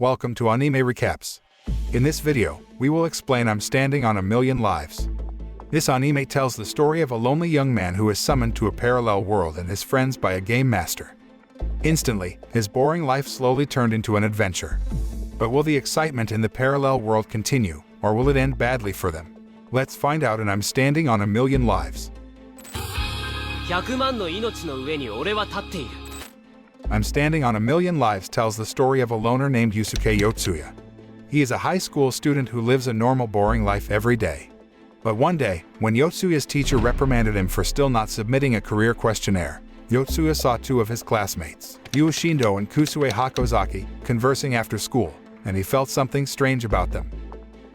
Welcome to Anime Recaps. In this video, we will explain I'm Standing on a Million Lives. This anime tells the story of a lonely young man who is summoned to a parallel world and his friends by a game master. Instantly, his boring life slowly turned into an adventure. But will the excitement in the parallel world continue, or will it end badly for them? Let's find out in I'm Standing on a Million Lives. 100万の命の上に俺は立っている。I'm Standing on a Million Lives tells the story of a loner named Yuusuke Yotsuya. He is a high school student who lives a normal boring life every day. But one day, when Yotsuya's teacher reprimanded him for still not submitting a career questionnaire, Yotsuya saw two of his classmates, Shindou and Kusue Hakozaki, conversing after school, and he felt something strange about them.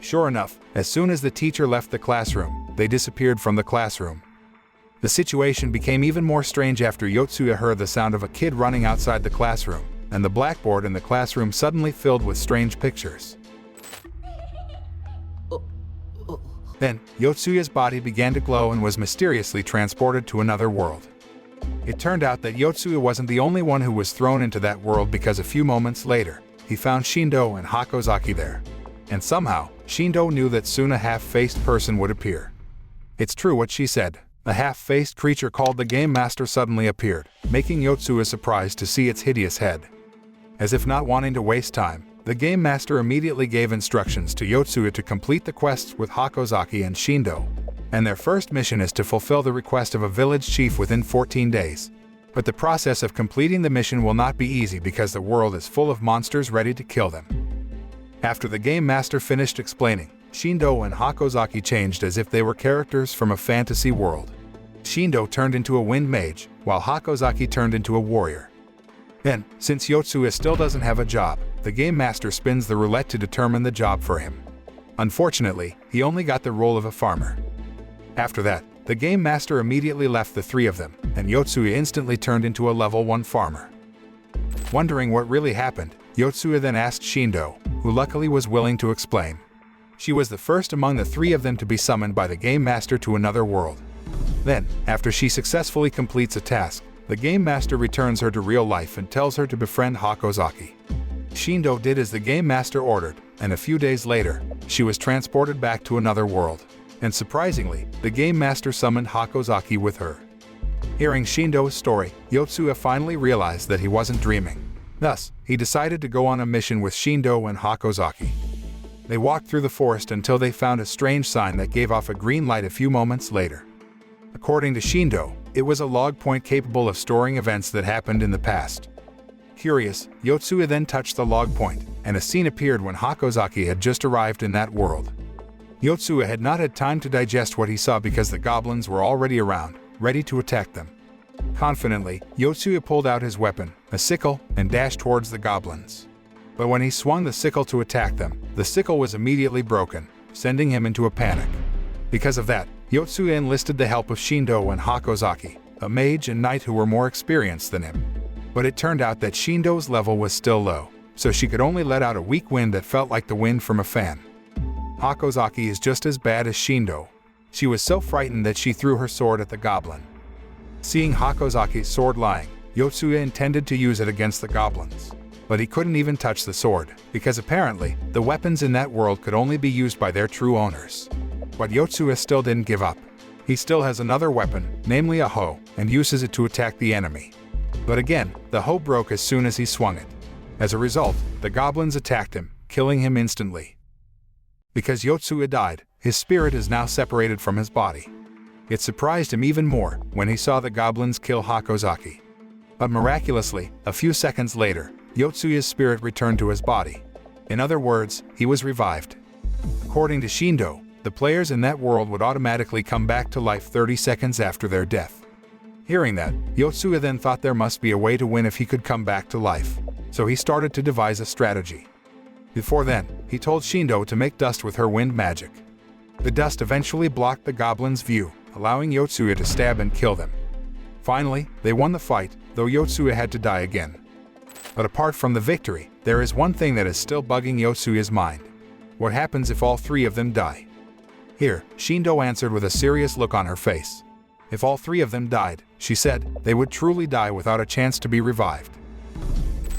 Sure enough, as soon as the teacher left the classroom, they disappeared from the classroom. The situation became even more strange after Yotsuya heard the sound of a kid running outside the classroom, and the blackboard in the classroom suddenly filled with strange pictures. Then, Yotsuya's body began to glow and was mysteriously transported to another world. It turned out that Yotsuya wasn't the only one who was thrown into that world, because a few moments later, he found Shindou and Hakozaki there. And somehow, Shindou knew that soon a half-faced person would appear. It's true what she said. A half-faced creature called the Game Master suddenly appeared, making Yotsuya surprised to see its hideous head. As if not wanting to waste time, the Game Master immediately gave instructions to Yotsuya to complete the quests with Hakozaki and Shindou. And their first mission is to fulfill the request of a village chief within 14 days. But the process of completing the mission will not be easy because the world is full of monsters ready to kill them. After the Game Master finished explaining, Shindou and Hakozaki changed as if they were characters from a fantasy world. Shindou turned into a wind mage, while Hakozaki turned into a warrior. Then, since Yotsuya still doesn't have a job, the Game Master spins the roulette to determine the job for him. Unfortunately, he only got the role of a farmer. After that, the Game Master immediately left the three of them, and Yotsuya instantly turned into a level 1 farmer. Wondering what really happened, Yotsuya then asked Shindou, who luckily was willing to explain. She was the first among the three of them to be summoned by the Game Master to another world. Then, after she successfully completes a task, the Game Master returns her to real life and tells her to befriend Hakozaki. Shindou did as the Game Master ordered, and a few days later, she was transported back to another world. And surprisingly, the Game Master summoned Hakozaki with her. Hearing Shindou's story, Yotsuya finally realized that he wasn't dreaming. Thus, he decided to go on a mission with Shindou and Hakozaki. They walked through the forest until they found a strange sign that gave off a green light a few moments later. According to Shindou, it was a log point capable of storing events that happened in the past. Curious, Yotsuya then touched the log point, and a scene appeared when Hakozaki had just arrived in that world. Yotsuya had not had time to digest what he saw because the goblins were already around, ready to attack them. Confidently, Yotsuya pulled out his weapon, a sickle, and dashed towards the goblins. But when he swung the sickle to attack them, the sickle was immediately broken, sending him into a panic. Because of that, Yotsuya enlisted the help of Shindou and Hakozaki, a mage and knight who were more experienced than him. But it turned out that Shindou's level was still low, so she could only let out a weak wind that felt like the wind from a fan. Hakozaki is just as bad as Shindou. She was so frightened that she threw her sword at the goblin. Seeing Hakozaki's sword lying, Yotsuya intended to use it against the goblins. But he couldn't even touch the sword, because apparently, the weapons in that world could only be used by their true owners. But Yotsuya still didn't give up. He still has another weapon, namely a hoe, and uses it to attack the enemy. But again, the hoe broke as soon as he swung it. As a result, the goblins attacked him, killing him instantly. Because Yotsuya died, his spirit is now separated from his body. It surprised him even more when he saw the goblins kill Hakozaki. But miraculously, a few seconds later, Yotsuya's spirit returned to his body. In other words, he was revived. According to Shindou, the players in that world would automatically come back to life 30 seconds after their death. Hearing that, Yotsuya then thought there must be a way to win if he could come back to life. So he started to devise a strategy. Before then, he told Shindou to make dust with her wind magic. The dust eventually blocked the goblins' view, allowing Yotsuya to stab and kill them. Finally, they won the fight, though Yotsuya had to die again. But apart from the victory, there is one thing that is still bugging Yotsuya's mind. What happens if all three of them die? Here, Shindou answered with a serious look on her face. If all three of them died, she said, they would truly die without a chance to be revived.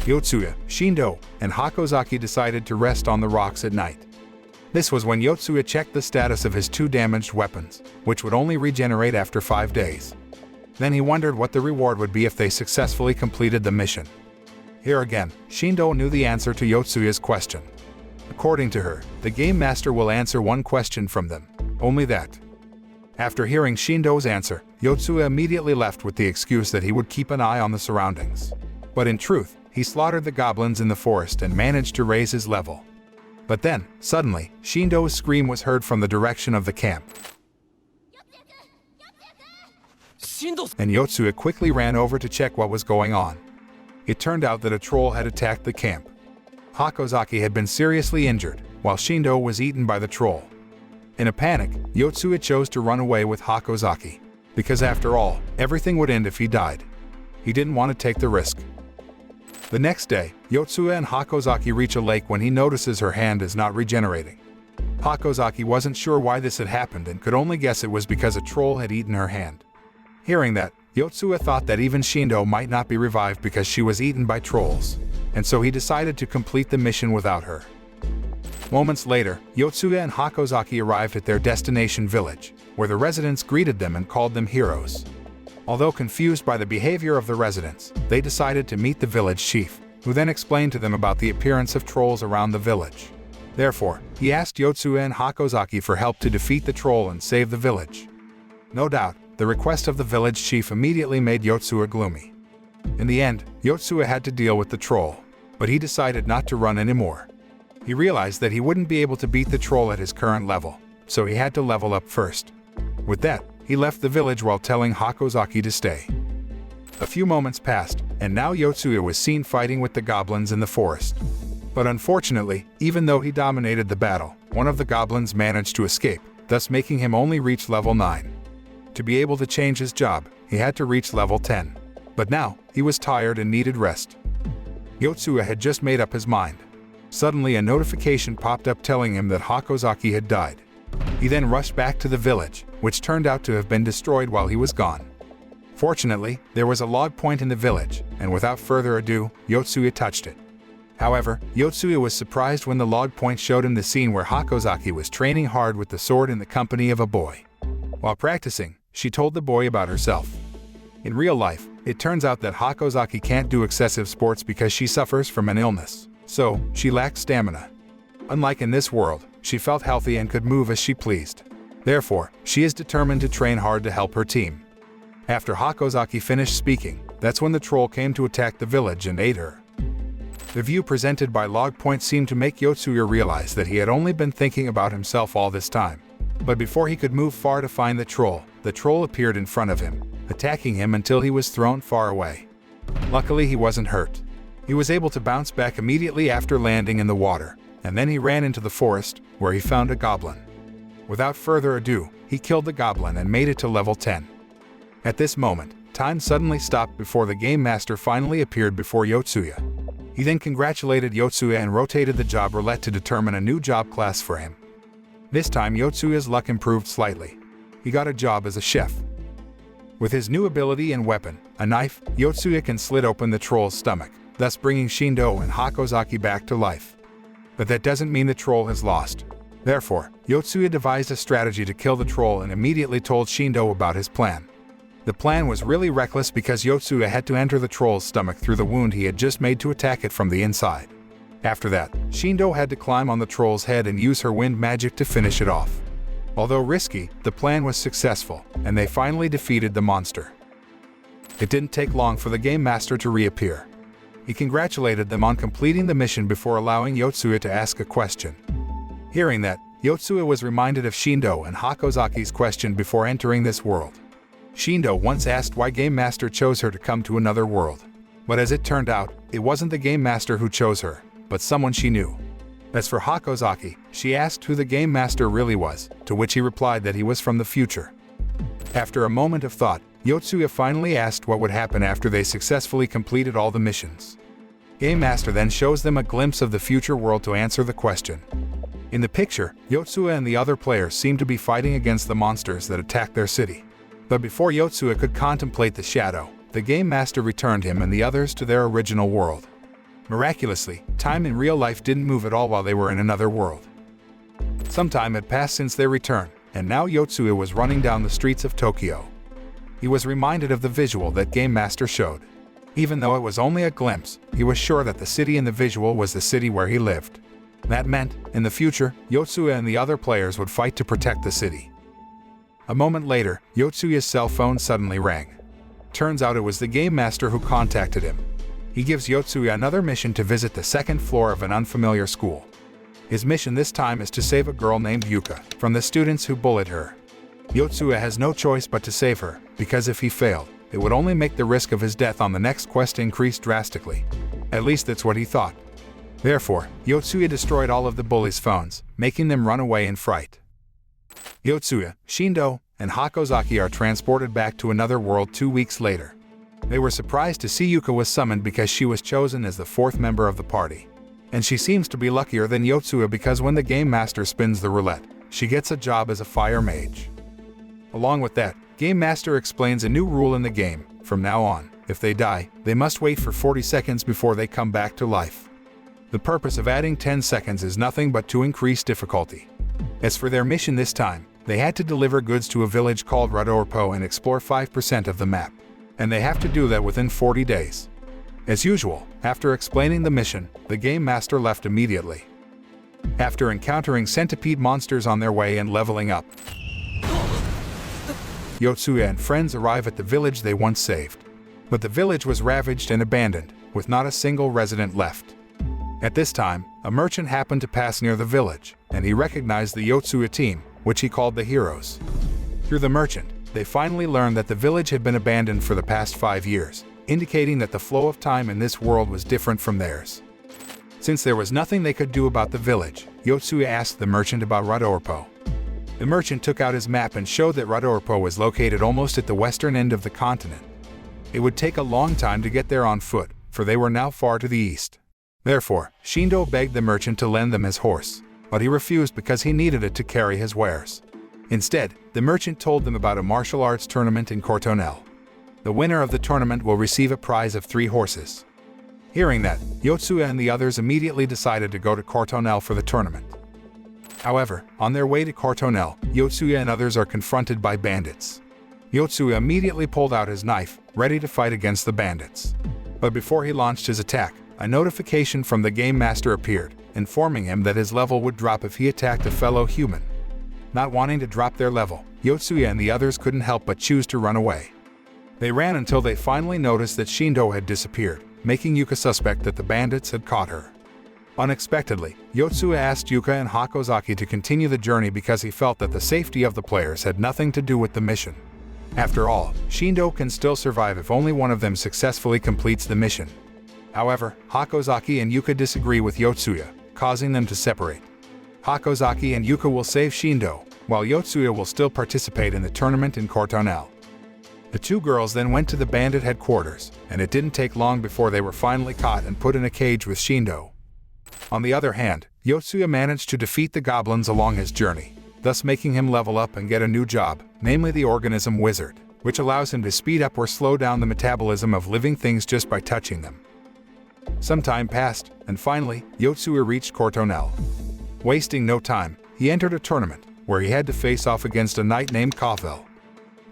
Yotsuya, Shindou, and Hakozaki decided to rest on the rocks at night. This was when Yotsuya checked the status of his 2 damaged weapons, which would only regenerate after 5 days. Then he wondered what the reward would be if they successfully completed the mission. Here again, Shindou knew the answer to Yotsuya's question. According to her, the game master will answer 1 question from them, only that. After hearing Shindou's answer, Yotsuya immediately left with the excuse that he would keep an eye on the surroundings. But in truth, he slaughtered the goblins in the forest and managed to raise his level. But then, suddenly, Shindou's scream was heard from the direction of the camp. And Yotsuya quickly ran over to check what was going on. It turned out that a troll had attacked the camp. Hakozaki had been seriously injured, while Shindou was eaten by the troll. In a panic, Yotsuya chose to run away with Hakozaki, because after all, everything would end if he died. He didn't want to take the risk. The next day, Yotsuya and Hakozaki reach a lake when he notices her hand is not regenerating. Hakozaki wasn't sure why this had happened and could only guess it was because a troll had eaten her hand. Hearing that, Yotsuya thought that even Shindou might not be revived because she was eaten by trolls, and so he decided to complete the mission without her. Moments later, Yotsuya and Hakozaki arrived at their destination village, where the residents greeted them and called them heroes. Although confused by the behavior of the residents, they decided to meet the village chief, who then explained to them about the appearance of trolls around the village. Therefore, he asked Yotsuya and Hakozaki for help to defeat the troll and save the village. No doubt, the request of the village chief immediately made Yotsuya gloomy. In the end, Yotsuya had to deal with the troll, but he decided not to run anymore. He realized that he wouldn't be able to beat the troll at his current level, so he had to level up first. With that, he left the village while telling Hakozaki to stay. A few moments passed, and now Yotsuya was seen fighting with the goblins in the forest. But unfortunately, even though he dominated the battle, one of the goblins managed to escape, thus making him only reach level 9. To be able to change his job, he had to reach level 10. But now, he was tired and needed rest. Yotsuya had just made up his mind. Suddenly a notification popped up telling him that Hakozaki had died. He then rushed back to the village, which turned out to have been destroyed while he was gone. Fortunately, there was a log point in the village, and without further ado, Yotsuya touched it. However, Yotsuya was surprised when the log point showed him the scene where Hakozaki was training hard with the sword in the company of a boy. While practicing, she told the boy about herself. In real life, it turns out that Hakozaki can't do excessive sports because she suffers from an illness, so she lacked stamina. Unlike in this world, she felt healthy and could move as she pleased. Therefore, she is determined to train hard to help her team. After Hakozaki finished speaking, that's when the troll came to attack the village and ate her. The view presented by Log Point seemed to make Yotsuya realize that he had only been thinking about himself all this time. But before he could move far to find the troll appeared in front of him, attacking him until he was thrown far away. Luckily, he wasn't hurt. He was able to bounce back immediately after landing in the water, and then he ran into the forest, where he found a goblin. Without further ado, he killed the goblin and made it to level 10. At this moment, time suddenly stopped before the game master finally appeared before Yotsuya. He then congratulated Yotsuya and rotated the job roulette to determine a new job class for him. This time, Yotsuya's luck improved slightly. He got a job as a chef. With his new ability and weapon, a knife, Yotsuya can slit open the troll's stomach, thus bringing Shindou and Hakozaki back to life. But that doesn't mean the troll has lost. Therefore, Yotsuya devised a strategy to kill the troll and immediately told Shindou about his plan. The plan was really reckless because Yotsuya had to enter the troll's stomach through the wound he had just made to attack it from the inside. After that, Shindou had to climb on the troll's head and use her wind magic to finish it off. Although risky, the plan was successful, and they finally defeated the monster. It didn't take long for the game master to reappear. He congratulated them on completing the mission before allowing Yotsuya to ask a question. Hearing that, Yotsuya was reminded of Shindou and Hakozaki's question before entering this world. Shindou once asked why Game Master chose her to come to another world. But as it turned out, it wasn't the Game Master who chose her, but someone she knew. As for Hakozaki, she asked who the Game Master really was, to which he replied that he was from the future. After a moment of thought, Yotsuya finally asked what would happen after they successfully completed all the missions. Game Master then shows them a glimpse of the future world to answer the question. In the picture, Yotsuya and the other players seem to be fighting against the monsters that attacked their city. But before Yotsuya could contemplate the shadow, the Game Master returned him and the others to their original world. Miraculously, time in real life didn't move at all while they were in another world. Some time had passed since their return, and now Yotsuya was running down the streets of Tokyo. He was reminded of the visual that Game Master showed. Even though it was only a glimpse, he was sure that the city in the visual was the city where he lived. That meant, in the future, Yotsuya and the other players would fight to protect the city. A moment later, Yotsuya's cell phone suddenly rang. Turns out it was the Game Master who contacted him. He gives Yotsuya another mission to visit the second floor of an unfamiliar school. His mission this time is to save a girl named Yuka from the students who bullied her. Yotsuya has no choice but to save her, because if he failed, it would only make the risk of his death on the next quest increase drastically. At least that's what he thought. Therefore, Yotsuya destroyed all of the bullies' phones, making them run away in fright. Yotsuya, Shindou, and Hakozaki are transported back to another world 2 weeks later. They were surprised to see Yuka was summoned because she was chosen as the fourth member of the party. And she seems to be luckier than Yotsuya because when the Game Master spins the roulette, she gets a job as a fire mage. Along with that, Game Master explains a new rule in the game. From now on, if they die, they must wait for 40 seconds before they come back to life. The purpose of adding 10 seconds is nothing but to increase difficulty. As for their mission this time, they had to deliver goods to a village called Radorpo and explore 5% of the map. And they have to do that within 40 days. As usual, after explaining the mission, the Game Master left immediately. After encountering centipede monsters on their way and leveling up, Yotsuya and friends arrive at the village they once saved. But the village was ravaged and abandoned, with not a single resident left. At this time, a merchant happened to pass near the village, and he recognized the Yotsuya team, which he called the Heroes. Through the merchant, they finally learned that the village had been abandoned for the past 5 years, indicating that the flow of time in this world was different from theirs. Since there was nothing they could do about the village, Yotsuya asked the merchant about Radorpo. The merchant took out his map and showed that Radorpo was located almost at the western end of the continent. It would take a long time to get there on foot, for they were now far to the east. Therefore, Shindou begged the merchant to lend them his horse, but he refused because he needed it to carry his wares. Instead, the merchant told them about a martial arts tournament in Courtonel. The winner of the tournament will receive a prize of 3 horses. Hearing that, Yotsuya and the others immediately decided to go to Courtonel for the tournament. However, on their way to Courtonel, Yotsuya and others are confronted by bandits. Yotsuya immediately pulled out his knife, ready to fight against the bandits. But before he launched his attack, a notification from the Game Master appeared, informing him that his level would drop if he attacked a fellow human. Not wanting to drop their level, Yotsuya and the others couldn't help but choose to run away. They ran until they finally noticed that Shindou had disappeared, making Yuka suspect that the bandits had caught her. Unexpectedly, Yotsuya asked Yuka and Hakozaki to continue the journey because he felt that the safety of the players had nothing to do with the mission. After all, Shindou can still survive if only one of them successfully completes the mission. However, Hakozaki and Yuka disagree with Yotsuya, causing them to separate. Hakozaki and Yuka will save Shindou, while Yotsuya will still participate in the tournament in Courtonel. The 2 girls then went to the bandit headquarters, and it didn't take long before they were finally caught and put in a cage with Shindou. On the other hand, Yotsuya managed to defeat the goblins along his journey, thus making him level up and get a new job, namely the Organism Wizard, which allows him to speed up or slow down the metabolism of living things just by touching them. Some time passed, and finally, Yotsuya reached Courtonel. Wasting no time, he entered a tournament, where he had to face off against a knight named Kavel.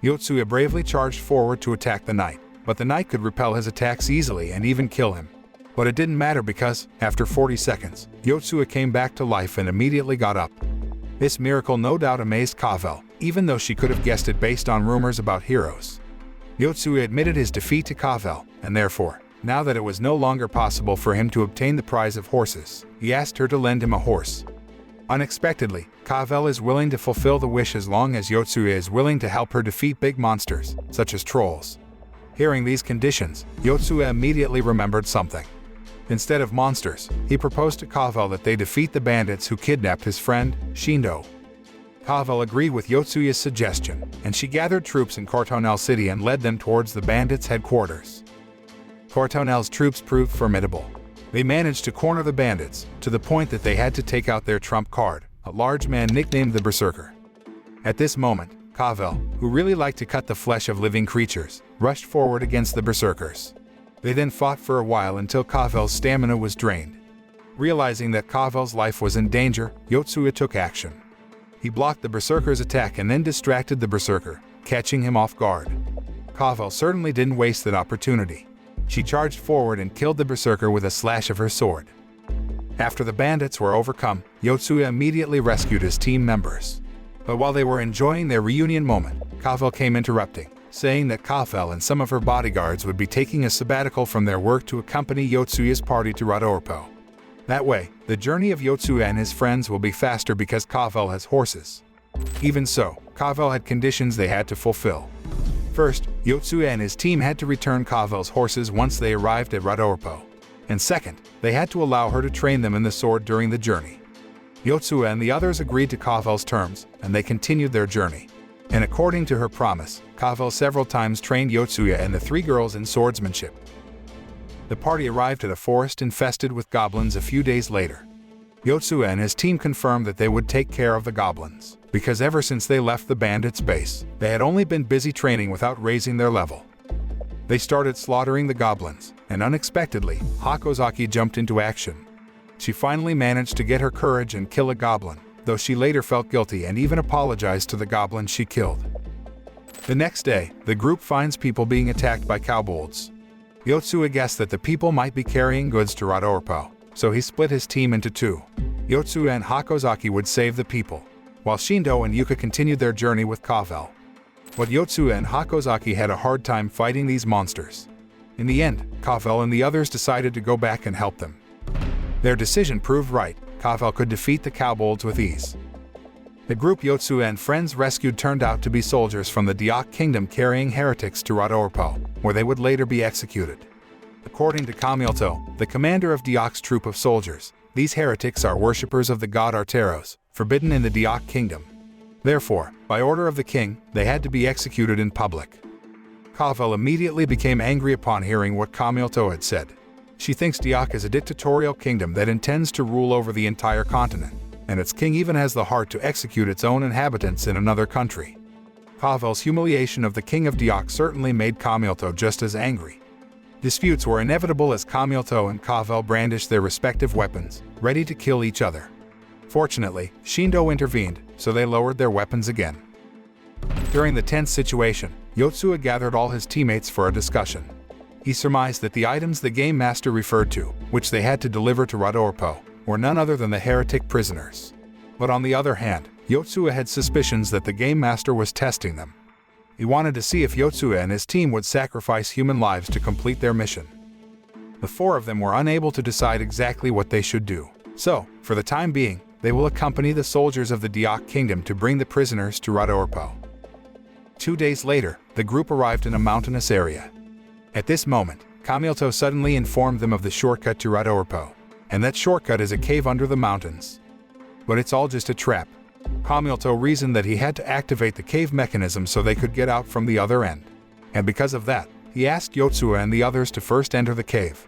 Yotsuya bravely charged forward to attack the knight, but the knight could repel his attacks easily and even kill him. But it didn't matter because, after 40 seconds, Yotsuya came back to life and immediately got up. This miracle no doubt amazed Kavel, even though she could have guessed it based on rumors about heroes. Yotsuya admitted his defeat to Kavel, and therefore, now that it was no longer possible for him to obtain the prize of horses, he asked her to lend him a horse. Unexpectedly, Kavel is willing to fulfill the wish as long as Yotsuya is willing to help her defeat big monsters, such as trolls. Hearing these conditions, Yotsuya immediately remembered something. Instead of monsters, he proposed to Kavel that they defeat the bandits who kidnapped his friend, Shindou. Kavel agreed with Yotsuya's suggestion, and she gathered troops in Courtonel City and led them towards the bandits' headquarters. Courtonel's troops proved formidable. They managed to corner the bandits, to the point that they had to take out their trump card, a large man nicknamed the Berserker. At this moment, Kavel, who really liked to cut the flesh of living creatures, rushed forward against the Berserkers. They then fought for a while until Kavel's stamina was drained. Realizing that Kavel's life was in danger, Yotsuya took action. He blocked the berserker's attack and then distracted the berserker, catching him off guard. Kavel certainly didn't waste that opportunity. She charged forward and killed the berserker with a slash of her sword. After the bandits were overcome, Yotsuya immediately rescued his team members. But while they were enjoying their reunion moment, Kavel came interrupting, saying that Kavel and some of her bodyguards would be taking a sabbatical from their work to accompany Yotsuya's party to Rodorpo. That way, the journey of Yotsuya and his friends will be faster because Kavel has horses. Even so, Kavel had conditions they had to fulfill. First, Yotsuya and his team had to return Kavel's horses once they arrived at Rodorpo. And second, they had to allow her to train them in the sword during the journey. Yotsuya and the others agreed to Kavel's terms, and they continued their journey. And according to her promise, Kavel several times trained Yotsuya and the three girls in swordsmanship. The party arrived at a forest infested with goblins a few days later. Yotsuya and his team confirmed that they would take care of the goblins, because ever since they left the bandits' base, they had only been busy training without raising their level. They started slaughtering the goblins, and unexpectedly, Hakozaki jumped into action. She finally managed to get her courage and kill a goblin, though she later felt guilty and even apologized to the goblin she killed. The next day, the group finds people being attacked by kobolds. Yotsuya guessed that the people might be carrying goods to Rodorpo, so he split his team into two. Yotsuya and Hakozaki would save the people, while Shindou and Yuka continued their journey with Kavel. But Yotsuya and Hakozaki had a hard time fighting these monsters. In the end, Kavel and the others decided to go back and help them. Their decision proved right. Kavel could defeat the kobolds with ease. The group Yotsuya and friends rescued turned out to be soldiers from the Diak kingdom carrying heretics to Rodorpo, where they would later be executed. According to Kamilto, the commander of Diak's troop of soldiers, these heretics are worshippers of the god Arteros, forbidden in the Diak kingdom. Therefore, by order of the king, they had to be executed in public. Kavel immediately became angry upon hearing what Kamilto had said. She thinks Diak is a dictatorial kingdom that intends to rule over the entire continent, and its king even has the heart to execute its own inhabitants in another country. Kavel's humiliation of the king of Diak certainly made Kamilto just as angry. Disputes were inevitable as Kamilto and Kavel brandished their respective weapons, ready to kill each other. Fortunately, Shindou intervened, so they lowered their weapons again. During the tense situation, Yotsuya gathered all his teammates for a discussion. He surmised that the items the game master referred to, which they had to deliver to Rodorpo, were none other than the heretic prisoners. But on the other hand, Yotsuya had suspicions that the game master was testing them. He wanted to see if Yotsuya and his team would sacrifice human lives to complete their mission. The four of them were unable to decide exactly what they should do. So, for the time being, they will accompany the soldiers of the Diak kingdom to bring the prisoners to Rodorpo. 2 days later, the group arrived in a mountainous area. At this moment, Kamilto suddenly informed them of the shortcut to Rodorpo, and that shortcut is a cave under the mountains. But it's all just a trap. Kamilto reasoned that he had to activate the cave mechanism so they could get out from the other end. And because of that, he asked Yotsuya and the others to first enter the cave.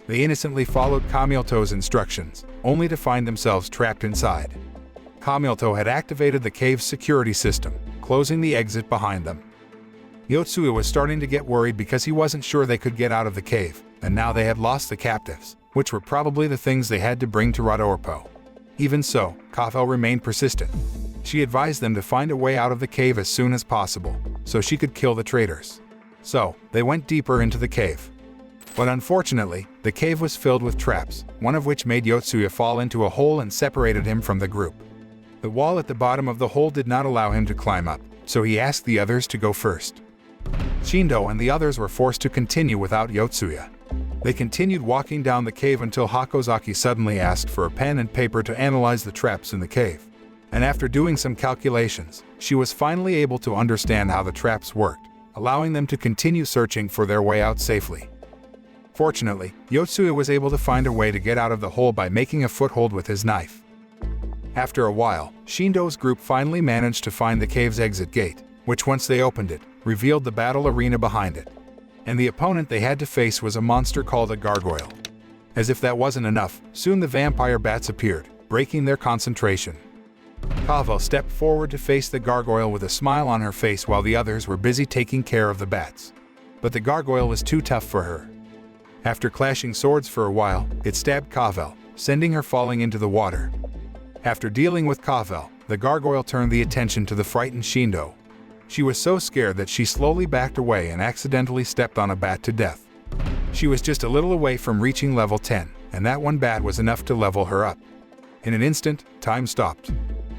They innocently followed Kamilto's instructions, only to find themselves trapped inside. Kamilto had activated the cave's security system, closing the exit behind them. Yotsuya was starting to get worried because he wasn't sure they could get out of the cave, and now they had lost the captives, which were probably the things they had to bring to Rodorpo. Even so, Kavel remained persistent. She advised them to find a way out of the cave as soon as possible, so she could kill the traitors. So, they went deeper into the cave. But unfortunately, the cave was filled with traps, one of which made Yotsuya fall into a hole and separated him from the group. The wall at the bottom of the hole did not allow him to climb up, so he asked the others to go first. Shindou and the others were forced to continue without Yotsuya. They continued walking down the cave until Hakozaki suddenly asked for a pen and paper to analyze the traps in the cave. And after doing some calculations, she was finally able to understand how the traps worked, allowing them to continue searching for their way out safely. Fortunately, Yotsuya was able to find a way to get out of the hole by making a foothold with his knife. After a while, Shindou's group finally managed to find the cave's exit gate, which once they opened it, revealed the battle arena behind it. And the opponent they had to face was a monster called a gargoyle. As if that wasn't enough, soon the vampire bats appeared, breaking their concentration. Kavel stepped forward to face the gargoyle with a smile on her face while the others were busy taking care of the bats. But the gargoyle was too tough for her. After clashing swords for a while, it stabbed Cavell, sending her falling into the water. After dealing with Cavell, the gargoyle turned the attention to the frightened Shindou. She was so scared that she slowly backed away and accidentally stepped on a bat to death. She was just a little away from reaching level 10, and that one bat was enough to level her up. In an instant, time stopped.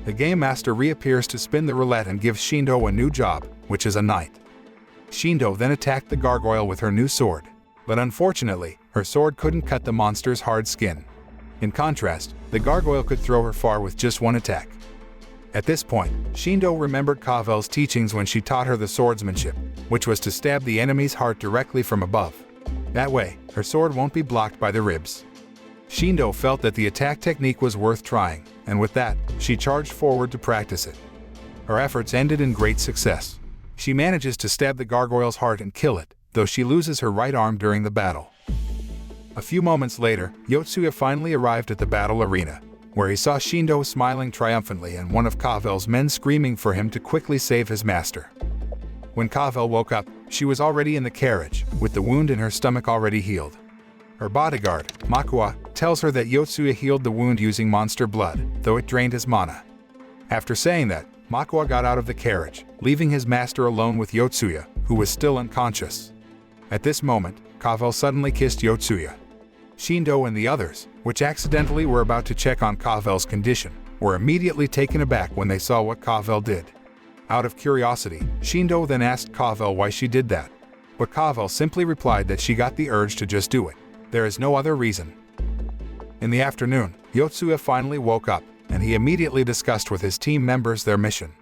The game master reappears to spin the roulette and gives Shindou a new job, which is a knight. Shindou then attacked the gargoyle with her new sword, but unfortunately, her sword couldn't cut the monster's hard skin. In contrast, the gargoyle could throw her far with just one attack. At this point, Shindou remembered Cavell's teachings when she taught her the swordsmanship, which was to stab the enemy's heart directly from above. That way, her sword won't be blocked by the ribs. Shindou felt that the attack technique was worth trying, and with that, she charged forward to practice it. Her efforts ended in great success. She manages to stab the gargoyle's heart and kill it, though she loses her right arm during the battle. A few moments later, Yotsuya finally arrived at the battle arena, where he saw Shindou smiling triumphantly and one of Cavell's men screaming for him to quickly save his master. When Cavell woke up, she was already in the carriage, with the wound in her stomach already healed. Her bodyguard, Makua, tells her that Yotsuya healed the wound using monster blood, though it drained his mana. After saying that, Makua got out of the carriage, leaving his master alone with Yotsuya, who was still unconscious. At this moment, Cavell suddenly kissed Yotsuya. Shindou and the others, which accidentally were about to check on Cavell's condition, were immediately taken aback when they saw what Cavell did. Out of curiosity, Shindou then asked Cavell why she did that, but Cavell simply replied that she got the urge to just do it. There is no other reason. In the afternoon, Yotsuya finally woke up, and he immediately discussed with his team members their mission.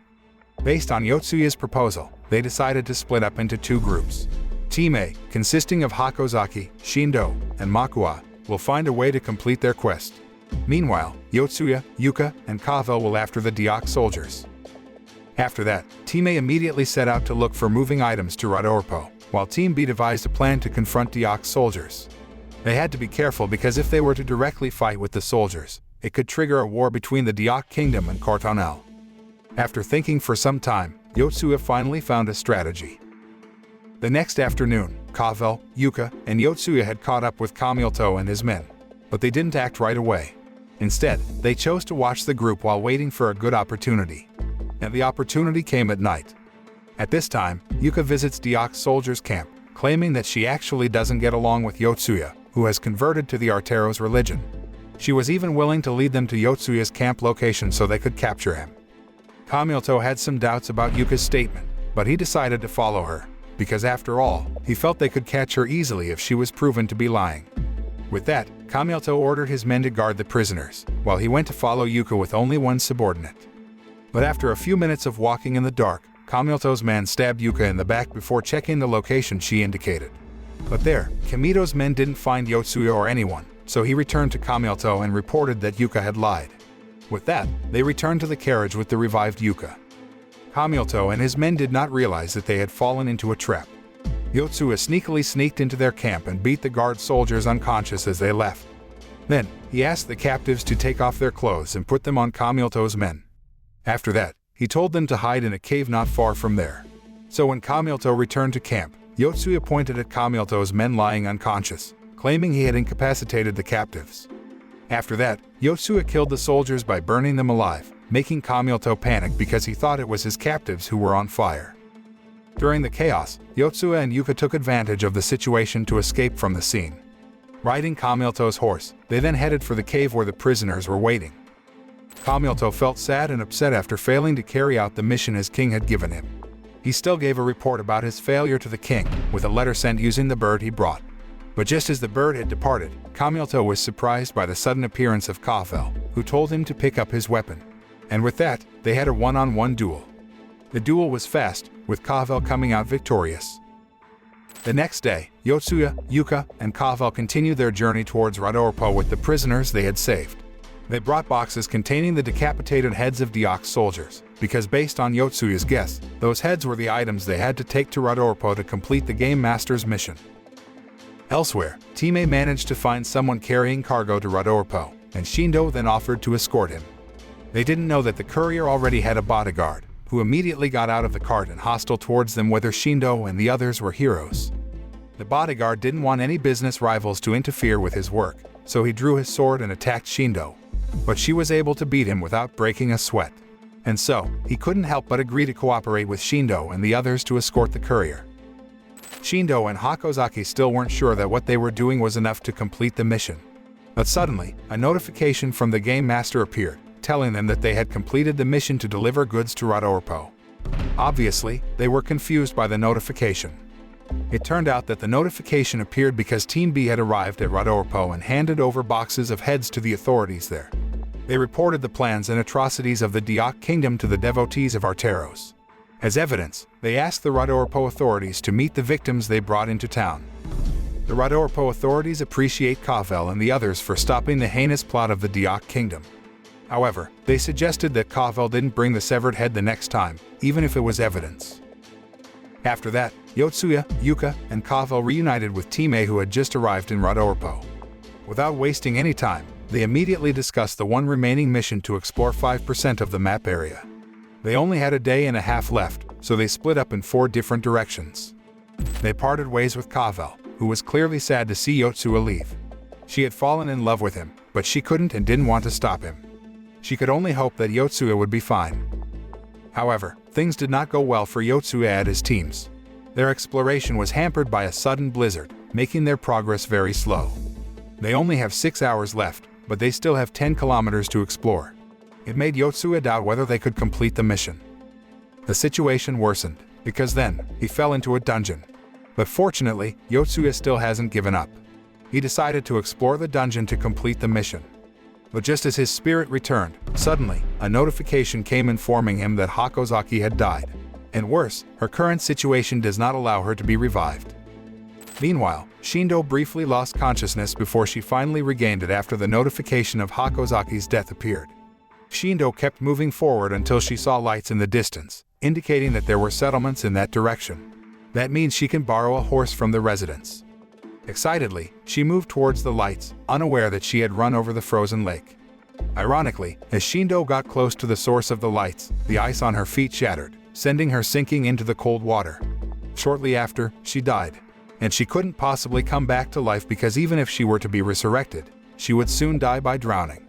Based on Yotsuya's proposal, they decided to split up into two groups. Team A, consisting of Hakozaki, Shindou, and Makua, will find a way to complete their quest. Meanwhile, Yotsuya, Yuka, and Cavell will after the Diak soldiers. After that, Team A immediately set out to look for moving items to Rodorpo, while Team B devised a plan to confront Diak soldiers. They had to be careful because if they were to directly fight with the soldiers, it could trigger a war between the Diak Kingdom and Cortonel. After thinking for some time, Yotsuya finally found a strategy. The next afternoon, Cavell, Yuka, and Yotsuya had caught up with Kamilto and his men, but they didn't act right away. Instead, they chose to watch the group while waiting for a good opportunity. And the opportunity came at night. At this time, Yuka visits Diak's soldiers' camp, claiming that she actually doesn't get along with Yotsuya, who has converted to the Arteros religion. She was even willing to lead them to Yotsuya's camp location so they could capture him. Kamilto had some doubts about Yuka's statement, but he decided to follow her, because after all, he felt they could catch her easily if she was proven to be lying. With that, Kamilto ordered his men to guard the prisoners, while he went to follow Yuka with only one subordinate. But after a few minutes of walking in the dark, Kamilto's man stabbed Yuka in the back before checking the location she indicated. But there, Kamito's men didn't find Yotsuya or anyone, so he returned to Kamilto and reported that Yuka had lied. With that, they returned to the carriage with the revived Yuka. Kamilto and his men did not realize that they had fallen into a trap. Yotsuya sneakily sneaked into their camp and beat the guard soldiers unconscious as they left. Then, he asked the captives to take off their clothes and put them on Kamilto's men. After that, he told them to hide in a cave not far from there. So when Kamilto returned to camp, Yotsuya pointed at Kamilto's men lying unconscious, claiming he had incapacitated the captives. After that, Yotsuya killed the soldiers by burning them alive, making Kamilto panic because he thought it was his captives who were on fire. During the chaos, Yotsuya and Yuka took advantage of the situation to escape from the scene. Riding Kamilto's horse, they then headed for the cave where the prisoners were waiting. Kamilto felt sad and upset after failing to carry out the mission his king had given him. He still gave a report about his failure to the king, with a letter sent using the bird he brought. But just as the bird had departed, Kamilto was surprised by the sudden appearance of Cavell, who told him to pick up his weapon. And with that, they had a one-on-one duel. The duel was fast, with Cavell coming out victorious. The next day, Yotsuya, Yuka, and Cavell continued their journey towards Rodorpo with the prisoners they had saved. They brought boxes containing the decapitated heads of Diak's soldiers, because based on Yotsuya's guess, those heads were the items they had to take to Rodorpo to complete the Game Master's mission. Elsewhere, Team A managed to find someone carrying cargo to Rodorpo, and Shindou then offered to escort him. They didn't know that the courier already had a bodyguard, who immediately got out of the cart and hostile towards them whether Shindou and the others were heroes. The bodyguard didn't want any business rivals to interfere with his work, so he drew his sword and attacked Shindou. But she was able to beat him without breaking a sweat. And so, he couldn't help but agree to cooperate with Shindou and the others to escort the courier. Shindou and Hakozaki still weren't sure that what they were doing was enough to complete the mission. But suddenly, a notification from the game master appeared, telling them that they had completed the mission to deliver goods to Rodorpo. Obviously, they were confused by the notification. It turned out that the notification appeared because Team B had arrived at Rodorpo and handed over boxes of heads to the authorities there. They reported the plans and atrocities of the Diak kingdom to the devotees of Arteros. As evidence, they asked the Rodorpo authorities to meet the victims they brought into town. The Rodorpo authorities appreciate Kavel and the others for stopping the heinous plot of the Diak kingdom. However, they suggested that Kavel didn't bring the severed head the next time, even if it was evidence. After that, Yotsuya, Yuka, and Kavel reunited with Team A who had just arrived in Rodorpo. Without wasting any time, they immediately discussed the one remaining mission to explore 5% of the map area. They only had a day and a half left, so they split up in 4 different directions. They parted ways with Kavel, who was clearly sad to see Yotsuya leave. She had fallen in love with him, but she couldn't and didn't want to stop him. She could only hope that Yotsuya would be fine. However, things did not go well for Yotsuya and his teams. Their exploration was hampered by a sudden blizzard, making their progress very slow. They only have 6 hours left, but they still have 10 kilometers to explore. It made Yotsuya doubt whether they could complete the mission. The situation worsened, because then, he fell into a dungeon. But fortunately, Yotsuya still hasn't given up. He decided to explore the dungeon to complete the mission. But just as his spirit returned, suddenly, a notification came informing him that Hakozaki had died. And worse, her current situation does not allow her to be revived. Meanwhile, Shindou briefly lost consciousness before she finally regained it after the notification of Hakozaki's death appeared. Shindou kept moving forward until she saw lights in the distance, indicating that there were settlements in that direction. That means she can borrow a horse from the residents. Excitedly, she moved towards the lights, unaware that she had run over the frozen lake. Ironically, as Shindou got close to the source of the lights, the ice on her feet shattered, sending her sinking into the cold water. Shortly after, she died. And she couldn't possibly come back to life because even if she were to be resurrected, she would soon die by drowning.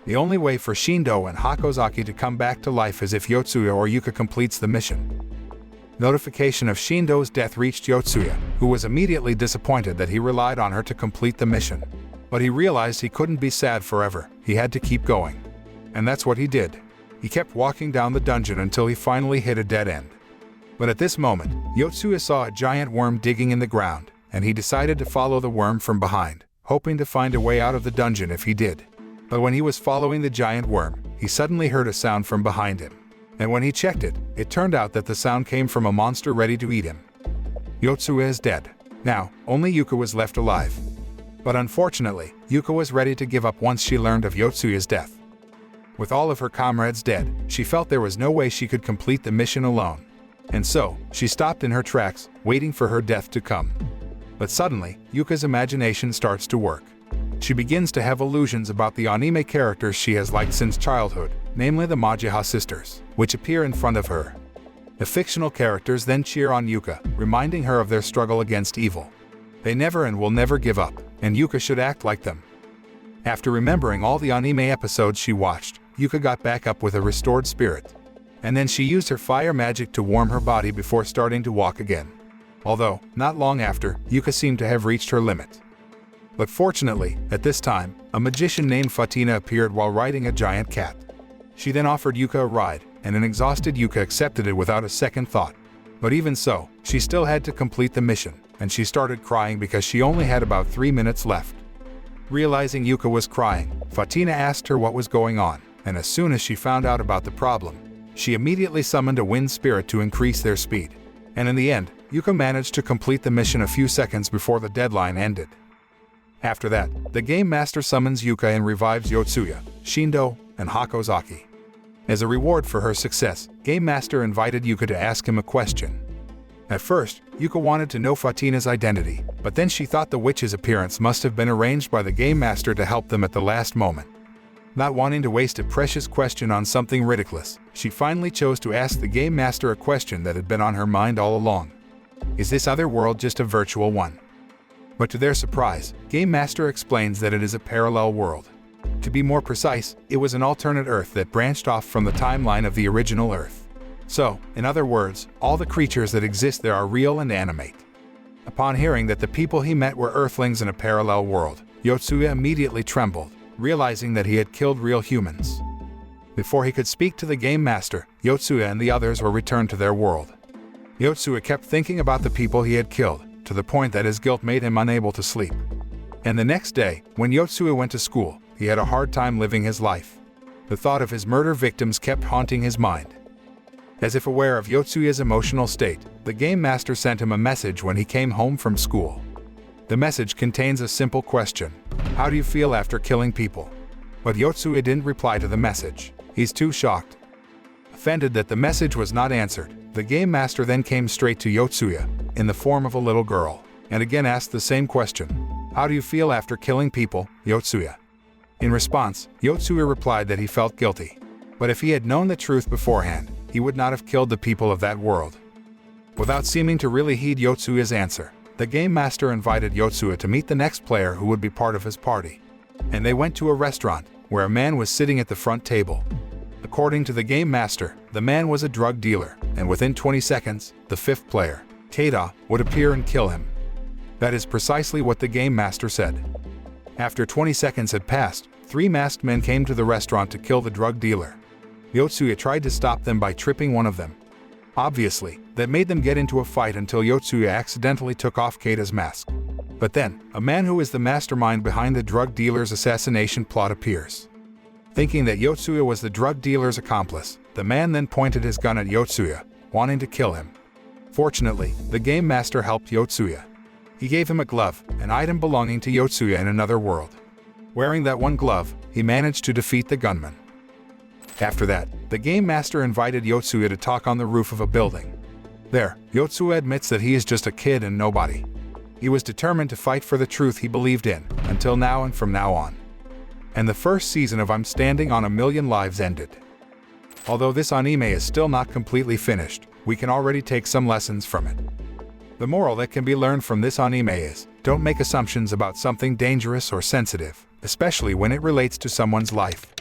The only way for Shindou and Hakozaki to come back to life is if Yotsuya or Yuka completes the mission. Notification of Shindou's death reached Yotsuya, who was immediately disappointed that he relied on her to complete the mission. But he realized he couldn't be sad forever, he had to keep going. And that's what he did. He kept walking down the dungeon until he finally hit a dead end. But at this moment, Yotsuya saw a giant worm digging in the ground, and he decided to follow the worm from behind, hoping to find a way out of the dungeon if he did. But when he was following the giant worm, he suddenly heard a sound from behind him. And when he checked it, it turned out that the sound came from a monster ready to eat him. Yotsuya is dead. Now, only Yuka was left alive. But unfortunately, Yuka was ready to give up once she learned of Yotsuya's death. With all of her comrades dead, she felt there was no way she could complete the mission alone. And so, she stopped in her tracks, waiting for her death to come. But suddenly, Yuka's imagination starts to work. She begins to have illusions about the anime characters she has liked since childhood, namely the Majiha sisters, which appear in front of her. The fictional characters then cheer on Yuka, reminding her of their struggle against evil. They never and will never give up, and Yuka should act like them. After remembering all the anime episodes she watched, Yuka got back up with a restored spirit. And then she used her fire magic to warm her body before starting to walk again. Although, not long after, Yuka seemed to have reached her limit. But fortunately, at this time, a magician named Fatina appeared while riding a giant cat. She then offered Yuka a ride, and an exhausted Yuka accepted it without a second thought. But even so, she still had to complete the mission, and she started crying because she only had about 3 minutes left. Realizing Yuka was crying, Fatina asked her what was going on, and as soon as she found out about the problem, she immediately summoned a wind spirit to increase their speed. And in the end, Yuka managed to complete the mission a few seconds before the deadline ended. After that, the game master summons Yuka and revives Yotsuya, Shindou, and Hakozaki. As a reward for her success, Game Master invited Yuka to ask him a question. At first, Yuka wanted to know Fatina's identity, but then she thought the witch's appearance must have been arranged by the Game Master to help them at the last moment. Not wanting to waste a precious question on something ridiculous, she finally chose to ask the Game Master a question that had been on her mind all along. Is this other world just a virtual one? But to their surprise, Game Master explains that it is a parallel world. To be more precise, it was an alternate Earth that branched off from the timeline of the original Earth. So, in other words, all the creatures that exist there are real and animate. Upon hearing that the people he met were Earthlings in a parallel world, Yotsuya immediately trembled, realizing that he had killed real humans. Before he could speak to the Game Master, Yotsuya and the others were returned to their world. Yotsuya kept thinking about the people he had killed, to the point that his guilt made him unable to sleep. And the next day, when Yotsuya went to school, he had a hard time living his life. The thought of his murder victims kept haunting his mind. As if aware of Yotsuya's emotional state, the Game Master sent him a message when he came home from school. The message contains a simple question: how do you feel after killing people? But Yotsuya didn't reply to the message. He's too shocked. Offended that the message was not answered, the Game Master then came straight to Yotsuya, in the form of a little girl, and again asked the same question: how do you feel after killing people, Yotsuya? In response, Yotsuya replied that he felt guilty. But if he had known the truth beforehand, he would not have killed the people of that world. Without seeming to really heed Yotsuya's answer, the Game Master invited Yotsuya to meet the next player who would be part of his party. And they went to a restaurant, where a man was sitting at the front table. According to the Game Master, the man was a drug dealer, and within 20 seconds, the fifth player, Tada, would appear and kill him. That is precisely what the Game Master said. After 20 seconds had passed, 3 masked men came to the restaurant to kill the drug dealer. Yotsuya tried to stop them by tripping one of them. Obviously, that made them get into a fight until Yotsuya accidentally took off Kata's mask. But then, a man who is the mastermind behind the drug dealer's assassination plot appears. Thinking that Yotsuya was the drug dealer's accomplice, the man then pointed his gun at Yotsuya, wanting to kill him. Fortunately, the Game Master helped Yotsuya. He gave him a glove, an item belonging to Yotsuya in another world. Wearing that one glove, he managed to defeat the gunman. After that, the Game Master invited Yotsuya to talk on the roof of a building. There, Yotsuya admits that he is just a kid and nobody. He was determined to fight for the truth he believed in, until now and from now on. And the first season of I'm Standing on a Million Lives ended. Although this anime is still not completely finished, we can already take some lessons from it. The moral that can be learned from this anime is, don't make assumptions about something dangerous or sensitive, especially when it relates to someone's life.